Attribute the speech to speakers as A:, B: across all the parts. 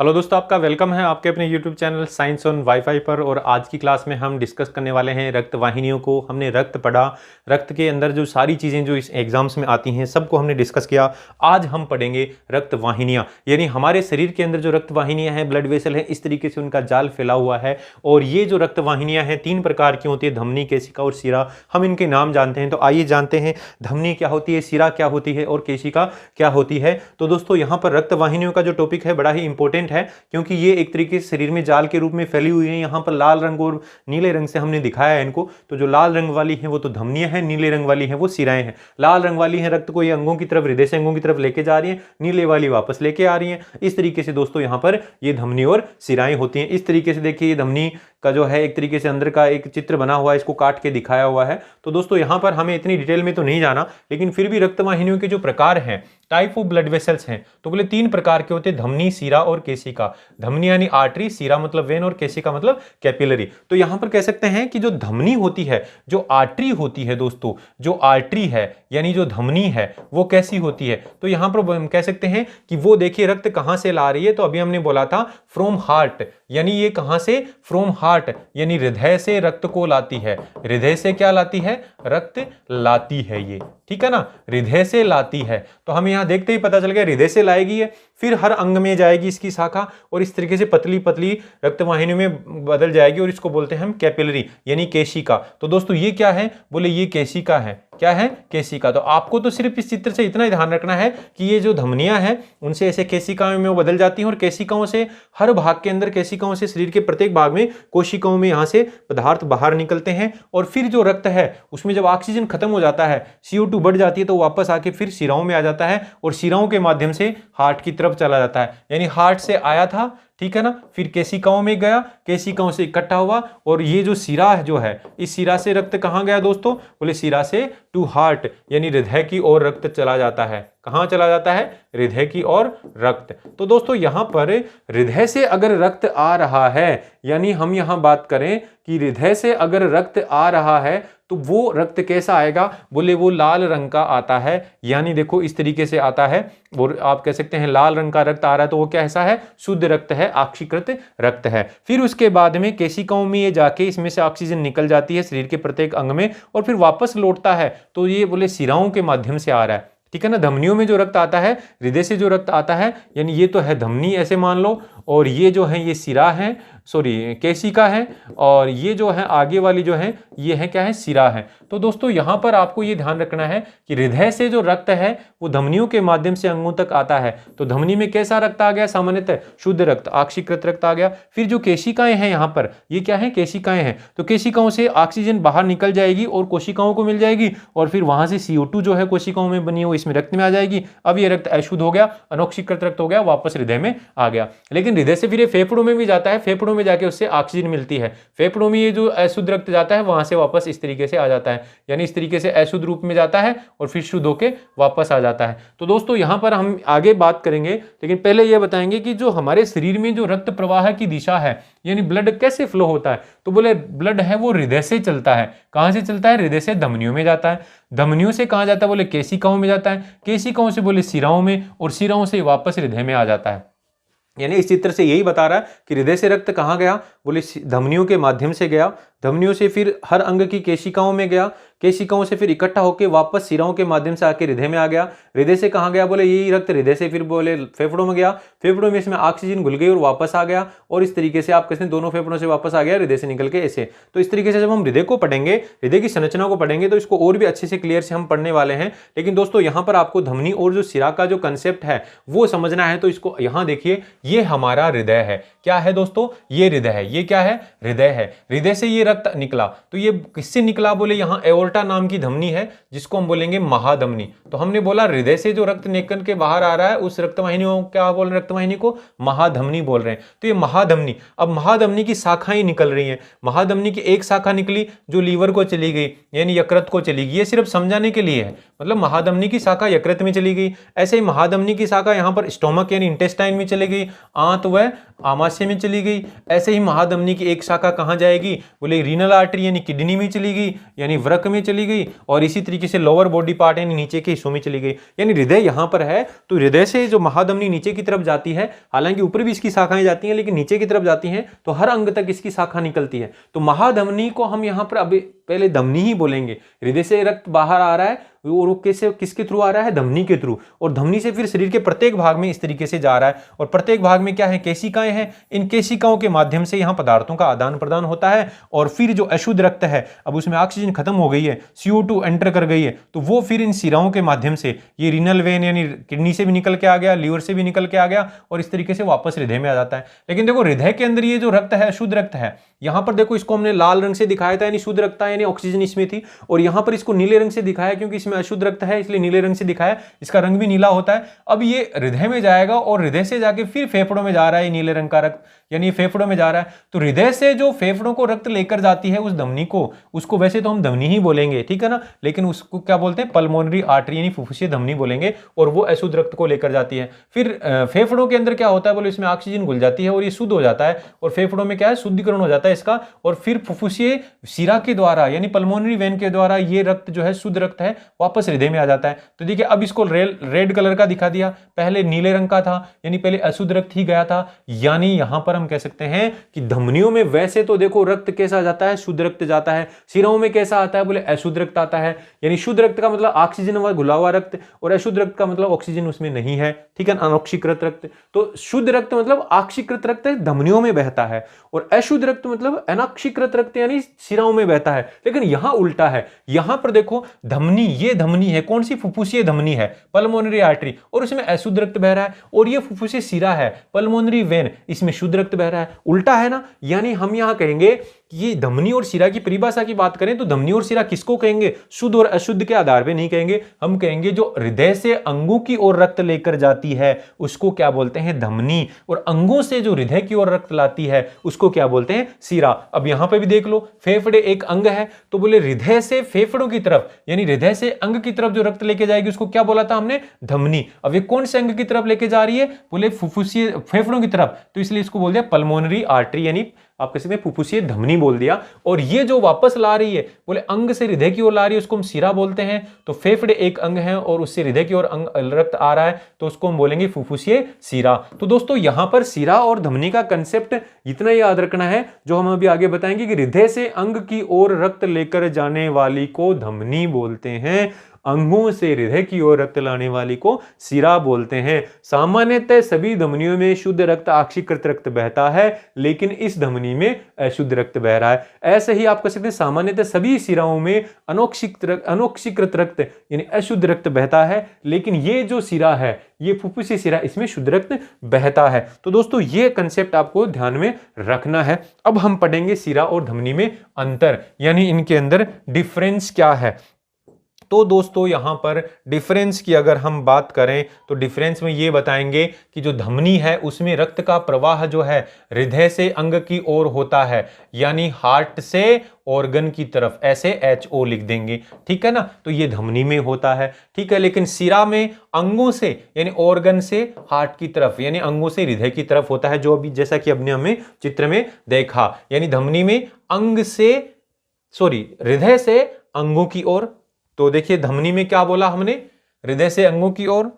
A: Hello दोस्तों, आपका welcome है आपके अपने YouTube channel science on wifi पर। और आज की क्लास में हम डिस्कस करने वाले हैं रक्त वाहिनियों को। हमने रक्त पढ़ा, रक्त के अंदर जो सारी चीज़ें जो इस एग्जाम्स में आती हैं सबको हमने डिस्कस किया। आज हम पढ़ेंगे रक्त वाहिनियाँ, यानी हमारे शरीर के अंदर जो रक्त वाहिनियाँ हैं, ब्लड वेसल है, इस तरीके से उनका जाल फैला हुआ है। और ये जो रक्त वाहिनियाँ हैं 3 प्रकार की होती है, धमनी, केशिका और शिरा। हम इनके नाम जानते हैं, तो आइए जानते हैं धमनी क्या होती है, शिरा क्या होती है और केशिका क्या होती है। तो दोस्तों यहाँ पर रक्त वाहिनियों का जो टॉपिक है बड़ा ही इंपॉर्टेंट है, क्योंकि ये एक तरीके से शरीर में जाल के रूप में फैली हुई है। यहाँ पर लाल रंग और नीले रंग से हमने दिखाया है इनको। तो जो लाल रंग वाली है वो तो धमनियां हैं, नीले रंग वाली है वो शिराएं हैं। लाल रंग वाली है रक्त को ये अंगों की तरफ, हृदय से अंगों की तरफ लेके जा रही है, नीले वाली वापस लेके आ रही है। इस तरीके से दोस्तों यहाँ पर ये धमनी और शिराएं होती हैं। इस तरीके से देखिए, ये धमनी का जो है एक तरीके से अंदर का एक चित्र बना हुआ है, इसको काट के दिखाया हुआ है। तो दोस्तों यहाँ पर हमें इतनी डिटेल में तो नहीं जाना, लेकिन फिर भी रक्त वाहिनियों के जो प्रकार हैं, टाइप ऑफ ब्लड वेसल्स हैं, तो बोले 3 प्रकार के होते हैं, धमनी, शिरा और केशिका। धमनी यानी आर्टरी, शिरा मतलब वेन और केशिका मतलब कैपिलरी। तो यहां पर कह सकते हैं कि जो धमनी होती है, जो आर्टरी होती है दोस्तों, जो आर्टरी है यानी जो धमनी है वो कैसी होती है, तो यहां पर हम कह सकते हैं कि वो देखिए रक्त कहां से ला रही है। तो अभी हमने बोला था फ्रॉम हार्ट, यानी ये कहां से, फ्रॉम हार्ट यानी हृदय से रक्त को लाती है। हृदय से क्या लाती है, रक्त लाती है ये, ठीक है ना, हृदय से लाती है। तो हमें यहां देखते ही पता चल गया हृदय से लाएगी ये, फिर हर अंग में जाएगी इसकी शाखा, और इस तरीके से पतली पतली रक्तवाहिनी में बदल जाएगी, और इसको बोलते हैं हम कैपिलरी यानी केशिका। तो दोस्तों ये क्या है, बोले ये केशिका है। क्या है, केशिका। तो आपको तो सिर्फ इस चित्र से इतना ही ध्यान रखना है कि ये जो धमनियां हैं उनसे ऐसे केशिकाओं में वो बदल जाती हैं, और केशिकाओं से हर भाग के अंदर, केशिकाओं से शरीर के प्रत्येक भाग में, कोशिकाओं में यहां से पदार्थ बाहर निकलते हैं। और फिर जो रक्त है उसमें जब ऑक्सीजन खत्म हो जाता है, CO2 बढ़ जाती है, तो वापस आके फिर शिराओं में आ जाता है, और शिराओं के माध्यम से हार्ट की तरफ चला जाता है। यानी हार्ट से आया था, ठीक है ना, फिर केशिकाओं में गया, केशिकाओं से इकट्ठा हुआ, और ये जो शिरा है जो है, इस शिरा से रक्त कहां गया दोस्तों, बोले शिरा से टू हार्ट यानी हृदय की ओर रक्त चला जाता है। कहां चला जाता है, हृदय की ओर रक्त। तो दोस्तों यहां पर हृदय से अगर रक्त आ रहा है, यानी हम यहां बात करें कि हृदय से अगर रक्त आ रहा है, तो वो रक्त कैसा आएगा, बोले वो लाल रंग का आता है। यानी देखो इस तरीके से आता है, और आप कह सकते हैं लाल रंग का रक्त आ रहा है, तो वो कैसा है, शुद्ध रक्त है, ऑक्सीकृत रक्त है। फिर उसके बाद में केशिकाओं में ये जाके इसमें से ऑक्सीजन निकल जाती है शरीर के प्रत्येक अंग में, और फिर वापस लौटता है, तो ये बोले शिराओं के माध्यम से आ रहा है, ठीक है ना। धमनियों में जो रक्त आता है, हृदय से जो रक्त आता है, यानी ये तो है धमनी ऐसे मान लो, और ये जो है ये शिरा है, सॉरी केशिका है, और ये जो है आगे वाली जो है ये है क्या है, शिरा है। तो दोस्तों यहां पर आपको ये ध्यान रखना है कि हृदय से जो रक्त है वो धमनियों के माध्यम से अंगों तक आता है। तो धमनी में कैसा रक्त आ गया, सामान्यतः शुद्ध रक्त, ऑक्सीकृत रक्त आ गया। फिर जो केशिकाएं हैं यहाँ पर, ये क्या है, केशिकाएं हैं। तो केशिकाओं से ऑक्सीजन बाहर निकल जाएगी और कोशिकाओं को मिल जाएगी, और फिर वहां से CO2 जो है कोशिकाओं में बनी हुई इसमें रक्त में आ जाएगी। अब ये रक्त अशुद्ध हो गया, अनॉक्सीकृत रक्त हो गया, वापस हृदय में आ गया। लेकिन हृदय से फिर ये फेफड़ों में भी जाता है, फेफड़ों में जाके उससे ऑक्सीजन मिलती है, फेफड़ों में ये जो अशुद्ध रक्त जाता है वहां से वापस इस तरीके से आ जाता है, यानी इस तरीके से अशुद्ध रूप में जाता है और फिर शुद्ध होके वापस आ जाता है। तो दोस्तों यहां पर हम आगे बात करेंगे, लेकिन पहले यह बताएंगे कि जो हमारे शरीर में जो रक्त प्रवाह की दिशा है, यानी ब्लड कैसे फ्लो होता है, तो बोले ब्लड है वो हृदय से चलता है। कहां से चलता है, हृदय से धमनियों में जाता है, धमनियों से कहां जाता है, बोले केशिकाओं में जाता है, केशिकाओं से बोले शिराओं में, और शिराओं से वापस हृदय में आ जाता है। यानी इस चित्र से यही बता रहा है कि हृदय से रक्त कहां गया, बोले धमनियों के माध्यम से गया, धमनियों से फिर हर अंग की केशिकाओं में गया, केशिकाओं से फिर इकट्ठा होकर वापस शिराओं के माध्यम से आके हृदय में आ गया। हृदय से कहां गया, बोले यही रक्त हृदय से फिर बोले फेफड़ों में गया, फेफड़ों में इसमें ऑक्सीजन घुल गई और वापस आ गया, और इस तरीके से आप कहते हैं दोनों फेफड़ों से वापस आ गया, हृदय से निकल के ऐसे। तो इस तरीके से जब हम हृदय को पढ़ेंगे, हृदय की संरचना को पढ़ेंगे, तो इसको और भी अच्छे से क्लियर से हम पढ़ने वाले हैं। लेकिन दोस्तों यहाँ पर आपको धमनी और जो शिरा का जो कंसेप्ट है वो समझना है। तो इसको यहाँ देखिए, ये हमारा हृदय है। क्या है दोस्तों, ये हृदय है। ये क्या है, हृदय है। हृदय से ये रक्त निकला, तो ये किससे निकला, बोले यहाँ एओर्टा नाम की धमनी है, जिसको हम बोलेंगे महाधमनी। तो हमने बोला हृदय से जो रक्त निकल के बाहर आ रहा है उस रक्तवाहिनी को क्या बोल रहे हैं, रक्तवाहिनी को महाधमनी बोल रहे हैं। तो ये महाधमनी, अब महाधमनी की शाखाएं निकल रही हैं। महाधमनी की एक शाखा निकली जो लीवर को चली गई, यानी यकृत को चली गई। ये सिर्फ समझाने के लिए है, मतलब महाधमनी की शाखा यकृत में चली गई, ऐसे ही महाधमनी की शाखा यहाँ पर स्टोमक यानी इंटेस्टाइन में चली गई, आंत व आमाशय में चली गई। ऐसे ही महाधमनी की एक शाखा कहाँ जाएगी, बोले रीनल आर्टरी यानी किडनी में चली गई, यानी वृक्क में में चली गई और इसी तरीके से लोअर बॉडी पार्ट यानी नीचे के हिस्सों में चली गई। यानी हृदय यहां पर है तो हृदय से जो महाधमनी नीचे की तरफ जाती है, हालांकि ऊपर भी इसकी शाखाएं जाती हैं लेकिन नीचे की तरफ जाती हैं, तो हर अंग तक इसकी शाखा निकलती है। तो महाधमनी को हम यहां पर अभी पहले धमनी ही बोलेंगे। हृदय से रक्त बाहर आ रहा है और वो किसके थ्रू आ रहा है? धमनी के थ्रू, और धमनी से फिर शरीर के प्रत्येक भाग में इस तरीके से जा रहा है, और प्रत्येक भाग में क्या है? केशिकाएं हैं। इन केशिकाओं के माध्यम से यहां पदार्थों का आदान प्रदान होता है, और फिर जो अशुद्ध रक्त है, अब उसमें ऑक्सीजन खत्म हो गई है, CO2 एंटर कर गई है, तो वो फिर इन सिराओं के माध्यम से, ये रीनल वेन यानी किडनी से भी निकल के आ गया, लीवर से भी निकल के आ गया, और इस तरीके से वापस हृदय में आ जाता है। लेकिन देखो हृदय के अंदर ये जो रक्त है अशुद्ध रक्त है, यहां पर देखो इसको हमने लाल रंग से दिखाया था यानी शुद्ध रक्त था, यानी ऑक्सीजन इसमें थी, और यहां पर इसको नीले रंग से दिखाया क्योंकि इसमें अशुद्ध रक्त है, इसलिए नीले रंग से दिखाया, इसका रंग भी नीला होता है। अब ये हृदय में जाएगा और हृदय से जाके फिर फेफड़ों में जा रहा है नीले रंग का रक्त, यानी फेफड़ों में जा रहा है। तो हृदय से जो फेफड़ों को रक्त लेकर जाती है उस धमनी को, उसको वैसे तो हम धमनी ही बोलेंगे, ठीक है ना, लेकिन उसको क्या बोलते हैं? पल्मोनरी आर्टरी यानी फुफ्फुसीय धमनी बोलेंगे, और वो अशुद्ध रक्त को लेकर जाती है। फिर फेफड़ों के अंदर क्या होता है बोले, इसमें ऑक्सीजन घुल जाती है और ये शुद्ध हो जाता है, और फेफड़ों में क्या है? शुद्धिकरण हो जाता है इसका, और फिर फुफ्फुसीय शिरा के द्वारा यानी पल्मोनरी वेन के द्वारा ये रक्त जो है शुद्ध रक्त है वापस हृदय में आ जाता है। तो देखिए अब इसको रेड कलर का दिखा दिया, पहले नीले रंग का था, यानी पहले अशुद्ध रक्त ही गया था। यानी यहां पर हम कह सकते हैं कि धमनियों में वैसे तो देखो रक्त कैसा जाता है? शुद्ध रक्त जाता है। सिराओं में कैसा आता है बोले? अशुद्ध रक्त आता है। यानी शुद्ध रक्त का मतलब ऑक्सीजन वाला घुला हुआ रक्त, और अशुद्ध रक्त का मतलब ऑक्सीजन उसमें नहीं है, ठीक है, अनॉक्सीकृत रक्त। तो शुद्ध रक्त मतलब ऑक्सीकृत रक्त धमनियों में बहता है, और अशुद्ध रक्त मतलब अनॉक्सीकृत रक्त यानी सिराओं में बहता है। लेकिन यहां उल्टा है, यहां पर देखो धमनी, ये धमनी है कौन सी? फुफ्फुसीय धमनी है, पल्मोनरी आर्टरी, और उसमें अशुद्ध रक्त बह रहा है, और ये फुफ्फुसीय सिरा है, पल्मोनरी वेन, इसमें शुद्ध रक्त बह रहा है। उल्टा है ना। यानी हम यहां कहेंगे ये धमनी और सिरा की परिभाषा की बात करें तो धमनी और सिरा किसको कहेंगे? शुद्ध और अशुद्ध के आधार पे नहीं कहेंगे, हम कहेंगे जो हृदय से अंगों की ओर रक्त लेकर जाती है उसको क्या बोलते हैं? धमनी, और अंगों से जो हृदय की ओर रक्त लाती है उसको क्या बोलते हैं? सिरा। अब यहां पे भी देख लो, फेफड़े एक अंग है, तो बोले हृदय से फेफड़ों की तरफ यानी हृदय से अंग की तरफ जो रक्त लेके जाएगी उसको क्या बोला था हमने? धमनी। अब ये कौन से अंग की तरफ लेके जा रही है? बोले फुफ्फुसीय फेफड़ों की तरफ, तो इसलिए इसको बोल दिया पल्मोनरी आर्टरी, यानी आप कह सकते हैं फुफ्फुसीय धमनी बोल दिया। और ये जो वापस ला रही है बोले अंग से हृदय की ओर ला रही है उसको हम सिरा बोलते हैं। तो फेफड़े एक अंग है और उससे हृदय की ओर रक्त आ रहा है तो उसको हम बोलेंगे फुफ्फुसीय सिरा। तो दोस्तों यहां पर सिरा और धमनी का कंसेप्ट इतना याद रखना है, जो हम अभी आगे बताएंगे कि हृदय से अंग की ओर रक्त लेकर जाने वाली को धमनी बोलते हैं, अंगों से हृदय की ओर रक्त लाने वाली को सिरा बोलते हैं। सामान्यतः सभी धमनियों में शुद्ध रक्त ऑक्सीकृत रक्त बहता है, लेकिन इस धमनी में अशुद्ध रक्त बह रहा है। ऐसे ही आप कह सकते हैं सामान्यतः सभी सिराओं में अनॉक्सीकृत रक्त यानी अशुद्ध रक्त बहता है, लेकिन ये जो सिरा है ये फुफ्फुसीय सिरा, इसमें शुद्ध रक्त बहता है। तो दोस्तों ये कंसेप्ट आपको ध्यान में रखना है। अब हम पढ़ेंगे सिरा और धमनी में अंतर, यानी इनके अंदर डिफरेंस क्या है। तो दोस्तों यहां पर डिफरेंस की अगर हम बात करें तो डिफरेंस में ये बताएंगे कि जो धमनी है उसमें रक्त का प्रवाह जो है हृदय से अंग की ओर होता है, यानी हार्ट से ऑर्गन की तरफ, ऐसे HO लिख देंगे, ठीक है ना। तो ये धमनी में होता है, ठीक है। लेकिन सिरा में अंगों से यानी ऑर्गन से हार्ट की तरफ यानी अंगों से हृदय की तरफ होता है, जो अभी जैसा कि अपने हमें चित्र में देखा। यानी धमनी में हृदय से अंगों की ओर, तो देखिए धमनी में क्या बोला हमने? हृदय से अंगों की ओर,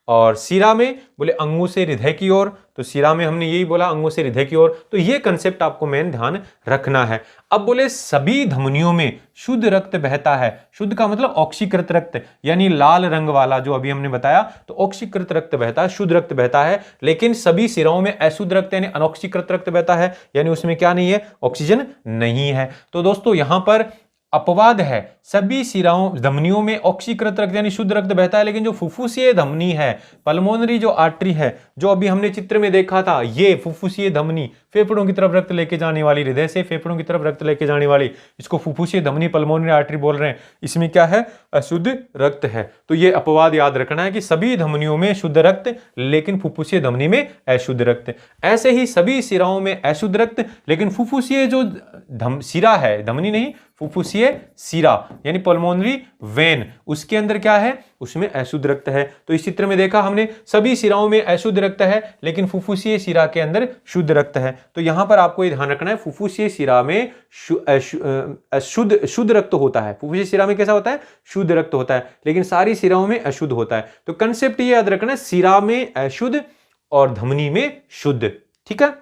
A: और सिरा में बोले अंगों से हृदय की ओर, तो सिरा में हमने यही बोला अंगों से हृदय की ओर। तो ये कंसेप्ट आपको मेन ध्यान रखना है। अब बोले सभी धमनियों में शुद्ध रक्त बहता है। शुद्ध का मतलब ऑक्सीकृत रक्त, यानी लाल रंग वाला जो अभी हमने बताया, तो ऑक्सीकृत रक्त बहता है, शुद्ध रक्त बहता है। लेकिन सभी सिराओं में अशुद्ध रक्त यानी अनऑक्सीकृत रक्त बहता है, यानी उसमें क्या नहीं है? ऑक्सीजन नहीं है। तो दोस्तों यहां पर अपवाद है, सभी सिराओं धमनियों में ऑक्सीकृत रक्त यानी शुद्ध रक्त बहता है, लेकिन जो फुफ्फुसीय धमनी है, पल्मोनरी जो आर्टरी है, जो अभी हमने चित्र में देखा था, ये फुफ्फुसीय धमनी फेफड़ों की तरफ रक्त लेके जाने वाली, हृदय से फेफड़ों की तरफ रक्त लेके जाने वाली, इसको फुफ्फुसीय धमनी पल्मोनरी आर्टरी बोल रहे हैं। इसमें क्या है? अशुद्ध रक्त है। तो ये अपवाद याद रखना है कि सभी धमनियों में शुद्ध रक्त, लेकिन फुफ्फुसीय धमनी में अशुद्ध रक्त। ऐसे ही सभी सिराओं में अशुद्ध रक्त, लेकिन फुफ्फुसीय जो सिरा है, धमनी नहीं, फुफ्फुसीय सिरा यानी पल्मोनरी वेन, उसके अंदर क्या है? उसमें अशुद्ध रक्त है। तो इस चित्र में देखा हमने सभी सिराओं में अशुद्ध रक्त है, लेकिन फुफ्फुसीय सिरा के अंदर शुद्ध रक्त है। तो यहां पर आपको ये ध्यान रखना है, फुफ्फुसीय शिरा में शुद्ध रक्त होता है। फुफ्फुसीय शिरा में कैसा होता है? शुद्ध रक्त होता है, लेकिन सारी शिराओं में अशुद्ध होता है। तो कंसेप्ट ये याद रखना है, शिरा में अशुद्ध और धमनी में शुद्ध, ठीक है।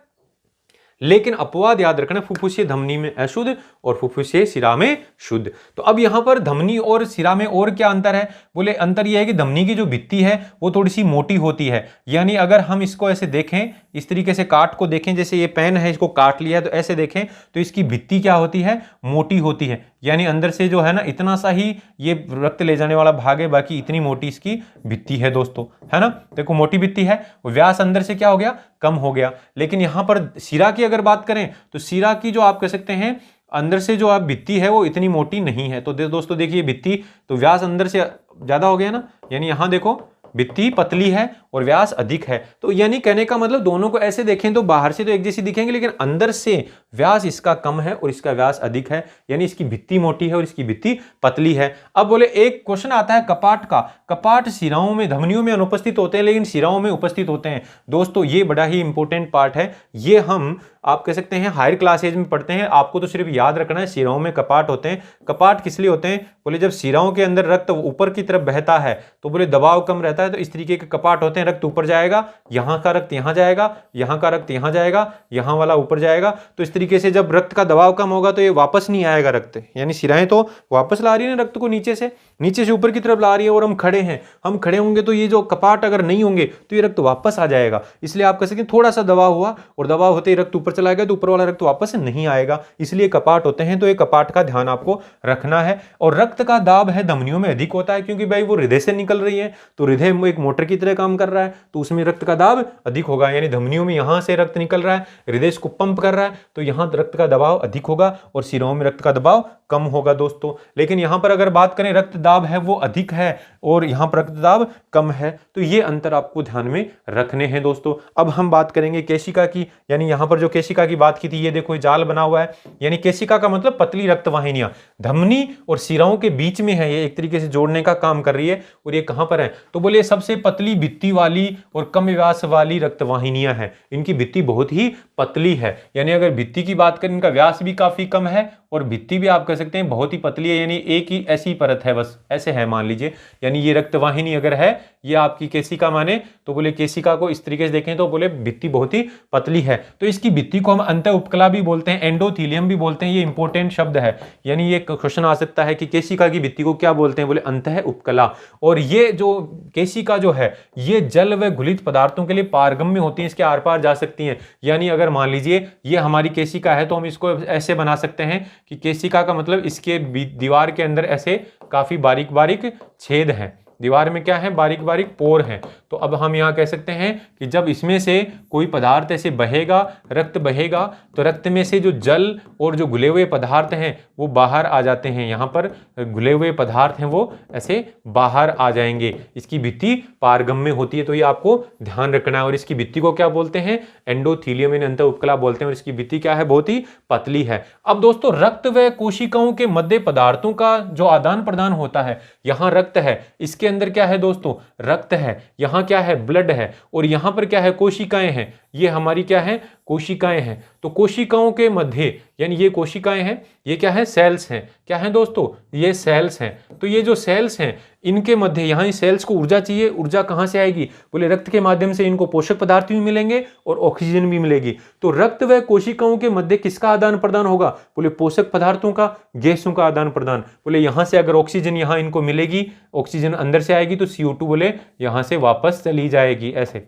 A: लेकिन अपवाद याद रखना, फुफ्फुसीय धमनी में अशुद्ध और फुफ्फुसीय शिरा में शुद्ध। तो अब यहां पर धमनी और शिरा में और क्या अंतर है? बोले अंतर यह है कि धमनी की जो भित्ति है वो थोड़ी सी मोटी होती है, यानी अगर हम इसको ऐसे देखें, इस तरीके से काट को देखें, जैसे ये पेन है इसको काट लिया है तो ऐसे देखें तो इसकी भित्ति क्या होती है? मोटी होती है, यानी अंदर से जो है ना इतना सा ही ये रक्त ले जाने वाला भाग है, बाकी इतनी मोटी इसकी भित्ति है दोस्तों, है ना। देखो मोटी भित्ति है, व्यास अंदर से क्या हो गया? कम हो गया। लेकिन यहां पर शिरा की अगर बात करें तो शिरा की जो आप कह सकते हैं अंदर से जो आप भित्ति है वो इतनी मोटी नहीं है। तो दोस्तों देखिए भित्ति, तो व्यास अंदर से ज्यादा हो गया ना, यानी यहां देखो भित्ति पतली है और व्यास अधिक है। तो यानी कहने का मतलब दोनों को ऐसे देखें तो बाहर से तो एक जैसी दिखेंगे, लेकिन अंदर से व्यास इसका कम है और इसका व्यास अधिक है, यानी इसकी भित्ति मोटी है और इसकी भित्ति पतली है। अब बोले एक क्वेश्चन आता है कपाट का। कपाट शिराओं में, धमनियों में अनुपस्थित होते हैं लेकिन शिराओं में उपस्थित होते हैं। दोस्तों ये बड़ा ही इंपॉर्टेंट पार्ट है, ये हम आप कह सकते हैं हायर क्लासेज में पढ़ते हैं। आपको तो सिर्फ याद रखना है शिराओं में कपाट होते हैं। कपाट किस लिए होते हैं? बोले जब शिराओं के अंदर रक्त ऊपर की तरफ बहता है तो बोले दबाव कम रहता है, तो इस तरीके के कपाट होते हैं। रक्त ऊपर जाएगा, यहां का रक्त यहां जाएगा, यहां का रक्त यहां जाएगा, यहां वाला ऊपर जाएगा। तो इस तरीके से जब रक्त का दबाव कम होगा तो ये वापस नहीं आएगा रक्त, यानी शिराएं तो वापस ला रही है रक्त को नीचे से ऊपर की तरफ ला रही है, और हम खड़े हैं, हम खड़े होंगे तो ये जो कपाट अगर नहीं होंगे तो ये रक्त वापस आ जाएगा। इसलिए आप कह सकते हैं थोड़ा सा दबाव हुआ और दबाव होते ही रक्त ऊपर चला गया तो ऊपर वाला रक्त वापस नहीं आएगा, इसलिए कपाट होते हैं। तो ये कपाट का ध्यान आपको रखना है। और रक्त का दाब है धमनियों में अधिक होता है, क्योंकि भाई वो हृदय से निकल रही है, तो हृदय एक मोटर की तरह काम कर रहा है, तो उसमें रक्त का दाब अधिक होगा। यानी धमनियों में यहां से रक्त निकल रहा है, हृदय को पंप कर रहा है, तो यहां रक्त का दबाव अधिक होगा और शिराओं में रक्त का दबाव कम होगा दोस्तों। लेकिन यहां पर अगर बात करें रक्त दाब है वो अधिक है और यहां पर रक्त दाब कम है, तो ये अंतर आपको ध्यान में रखने हैं दोस्तों। अब हम बात करेंगे केशिका की, यानी यहां पर जो केशिका की बात की थी, ये देखो जाल बना हुआ है, यानी केशिका का मतलब पतली रक्त वाहिनियां धमनी और शिराओं के बीच में है, ये एक तरीके से जोड़ने का काम कर रही है। और ये कहां पर है? तो बोले सबसे पतली भित्ति वाली और कम व्यास वाली रक्त वाहिनियां हैं, इनकी भित्ति बहुत ही पतली है। यानी अगर भित्ति की बात करें, इनका व्यास भी काफी कम है और भित्ति भी आप कह सकते हैं बहुत ही पतली है, यानी एक ही ऐसी परत है, बस ऐसे है मान लीजिए। यानी ये रक्तवाहिनी अगर है, ये आपकी केशिका माने, तो बोले केशिका को इस तरीके से देखें तो बोले भित्ति बहुत ही पतली है। तो इसकी भित्ति को हम अंत उपकला भी बोलते हैं, एंडोथीलियम भी बोलते हैं। ये इंपॉर्टेंट शब्द है, यानी ये क्वेश्चन आ सकता है कि केशिका की भित्ति को क्या बोलते हैं? बोले अंत उपकला। और ये जो केशिका जो है ये जल व घुलित पदार्थों के लिए पारगम्य होती है, इसके आर पार जा सकती हैं। यानी अगर मान लीजिए ये हमारी केशिका है तो हम इसको ऐसे बना सकते हैं कि केशिका का मतलब इसके दीवार के अंदर ऐसे काफी बारीक बारीक छेद हैं, दीवार में क्या है? बारीक बारीक पोर हैं। तो अब हम यहाँ कह सकते हैं कि जब इसमें से कोई पदार्थ ऐसे बहेगा, रक्त बहेगा, तो रक्त में से जो जल और जो घुले हुए पदार्थ हैं वो बाहर आ जाते हैं। यहाँ पर घुले हुए पदार्थ हैं वो ऐसे बाहर आ जाएंगे। इसकी भित्ति पारगम्य होती है, तो ये आपको ध्यान रखना है। और इसकी भित्ति को क्या बोलते हैं? एंडोथीलियम इन अंत उपकला बोलते हैं। और इसकी भित्ति क्या है? बहुत ही पतली है। अब दोस्तों रक्त व कोशिकाओं के मध्य पदार्थों का जो आदान प्रदान होता है, यहाँ रक्त है, इसके अंदर क्या है दोस्तों? रक्त है। यहां क्या है? ब्लड है। और यहां पर क्या है? कोशिकाएं हैं। ये हमारी क्या है? कोशिकाएं हैं। तो कोशिकाओं के मध्य, यानी ये कोशिकाएं हैं, ये क्या है? सेल्स हैं। क्या है दोस्तों? ये सेल्स हैं। तो ये जो सेल्स हैं इनके मध्य, यहाँ इस सेल्स को ऊर्जा चाहिए, ऊर्जा कहां से आएगी? बोले रक्त के माध्यम से इनको पोषक पदार्थ भी मिलेंगे और ऑक्सीजन भी मिलेगी। तो रक्त व कोशिकाओं के मध्य किसका आदान प्रदान होगा? बोले पोषक पदार्थों का, गैसों का आदान प्रदान। बोले यहां से अगर ऑक्सीजन यहां इनको मिलेगी, ऑक्सीजन अंदर से आएगी, तो CO2 बोले यहां से वापस चली जाएगी ऐसे।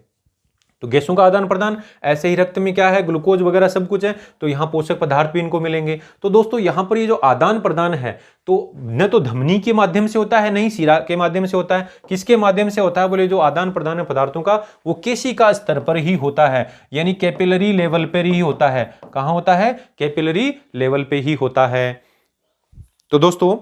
A: तो गैसों का आदान प्रदान, ऐसे ही रक्त में क्या है? ग्लूकोज वगैरह सब कुछ है, तो यहाँ पोषक पदार्थ भी इनको मिलेंगे। तो दोस्तों यहाँ पर ये जो आदान प्रदान है तो न तो धमनी के माध्यम से होता है, नहीं शिरा के माध्यम से होता है। किसके माध्यम से होता है? बोले जो आदान प्रदान है पदार्थों का वो केशिका स्तर पर ही होता है, यानी कैपिलरी लेवल पर ही होता है। कहाँ होता है? कैपिलरी लेवल पे ही होता है। तो दोस्तों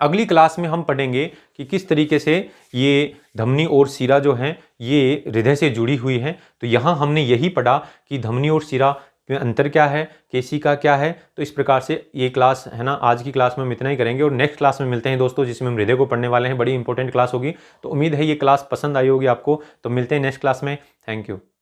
A: अगली क्लास में हम पढ़ेंगे कि किस तरीके से ये धमनी और शिरा जो हैं ये हृदय से जुड़ी हुई हैं। तो यहाँ हमने यही पढ़ा कि धमनी और शिरा में अंतर क्या है, केशिका क्या है। तो इस प्रकार से ये क्लास है ना, आज की क्लास में हम इतना ही करेंगे और नेक्स्ट क्लास में मिलते हैं दोस्तों, जिसमें हम हृदय को पढ़ने वाले हैं। बड़ी इंपॉर्टेंट क्लास होगी, तो उम्मीद है ये क्लास पसंद आई होगी आपको। तो मिलते हैं नेक्स्ट क्लास में। Thank you.